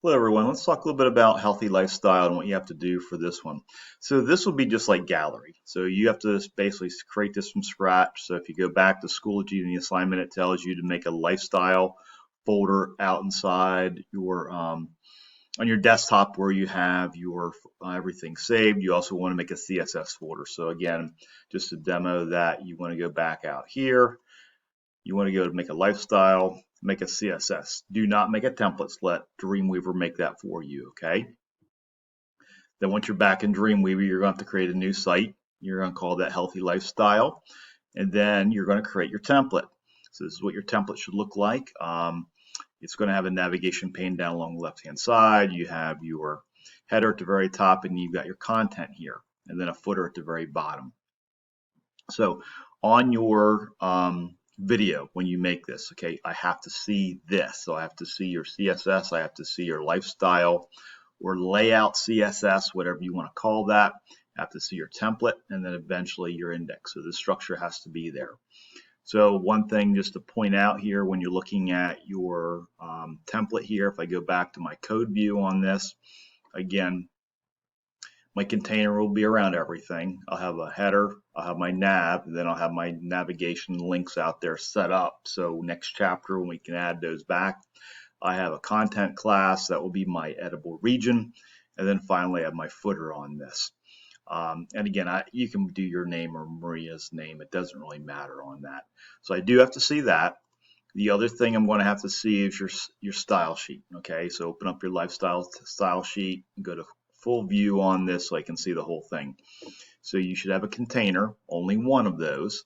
Hello everyone, let's talk a little bit about healthy lifestyle and what you have to do for this one. So this will be just like gallery. So you have to basically create this from scratch. So if you go back to Schoology and the assignment, it tells you to make a lifestyle folder out inside your on your desktop where you have your everything saved. You also want to make a CSS folder. So again, just to demo that, you want to go back out here. You want to go to make a lifestyle, make a CSS. Do not make a template. Let Dreamweaver make that for you, okay? Then once you're back in Dreamweaver, you're going to have to create a new site. You're going to call that Healthy Lifestyle, and then you're going to create your template. So this is what your template should look like. It's going to have a navigation pane down along the left-hand side. You have your header at the very top, and you've got your content here, and then a footer at the very bottom. So on your video, when you make this, okay, I have to see this. So I have to see your CSS, I have to see your lifestyle or layout CSS, whatever you want to call that. I have to see your template and then eventually your index. So the structure has to be there. So one thing just to point out here when you're looking at your template here, if I go back to my code view on this, again, my container will be around everything. I'll have a header, I'll have my nav, and then I'll have my navigation links out there set up. So next chapter when we can add those back, I have a content class that will be my editable region. And then finally I have my footer on this. And again, you can do your name or Maria's name. It doesn't really matter on that. So I do have to see that. The other thing I'm going to have to see is your style sheet. Okay, so open up your lifestyle style sheet, go to full view on this so I can see the whole thing. So you should have a container, only one of those.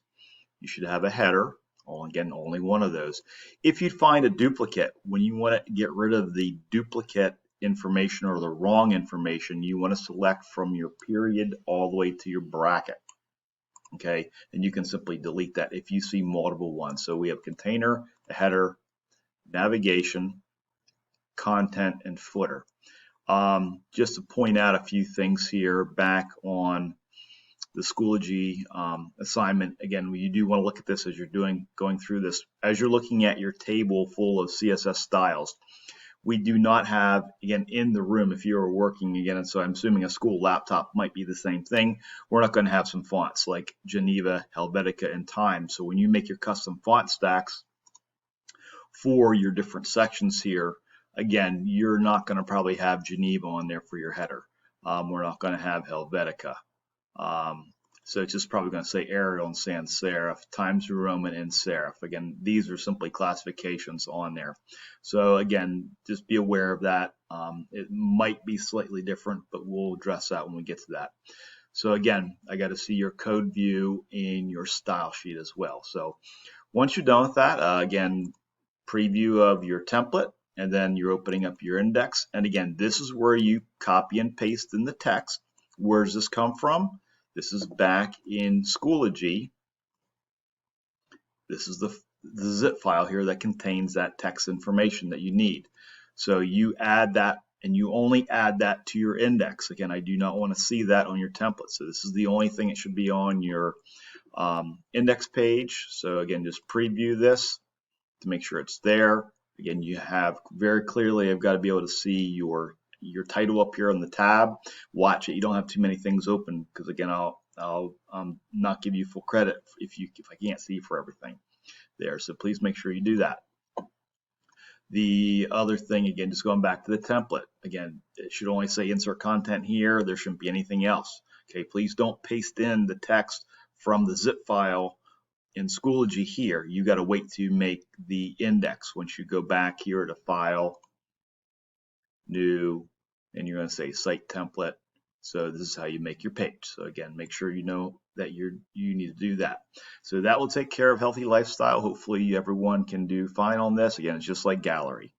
You should have a header, again, only one of those. If you find a duplicate, when you want to get rid of the duplicate information or the wrong information, you want to select from your period all the way to your bracket. Okay, and you can simply delete that if you see multiple ones. So we have container, a header, navigation, content, and footer. Just to point out a few things here back on the Schoology assignment. Again, you do want to look at this as you're going through this. As you're looking at your table full of CSS styles, we do not have, again, in the room, if you are working, again, and so I'm assuming a school laptop might be the same thing, we're not going to have some fonts like Geneva, Helvetica, and Times. So when you make your custom font stacks for your different sections here, again, you're not going to probably have Geneva on there for your header. We're not going to have Helvetica. So it's just probably going to say Arial and sans serif, Times New Roman, and serif. Again, these are simply classifications on there. So again, just be aware of that. It might be slightly different, but we'll address that when we get to that. So again, I got to see your code view in your style sheet as well. So once you're done with that, again, preview of your template, and then you're opening up your index. And again, this is where you copy and paste in the text. Where does this come from? This is back in Schoology. This is the zip file here that contains that text information that you need. So you add that, and you only add that to your index. Again, I do not want to see that on your template. So this is the only thing it should be on your index page. So again, just preview this to make sure it's there. Again, you have very clearly, I've got to be able to see your title up here on the tab. Watch it. You don't have too many things open because again, I'll not give you full credit if I can't see for everything there. So please make sure you do that. The other thing, again, just going back to the template. Again, it should only say insert content here. There shouldn't be anything else. Okay, please don't paste in the text from the zip file in Schoology here. You got to wait to make the index. Once you go back here to File, New, and you're going to say Site Template. So this is how you make your page. So again, make sure you know that you need to do that. So that will take care of healthy lifestyle. Hopefully everyone can do fine on this. Again, it's just like gallery.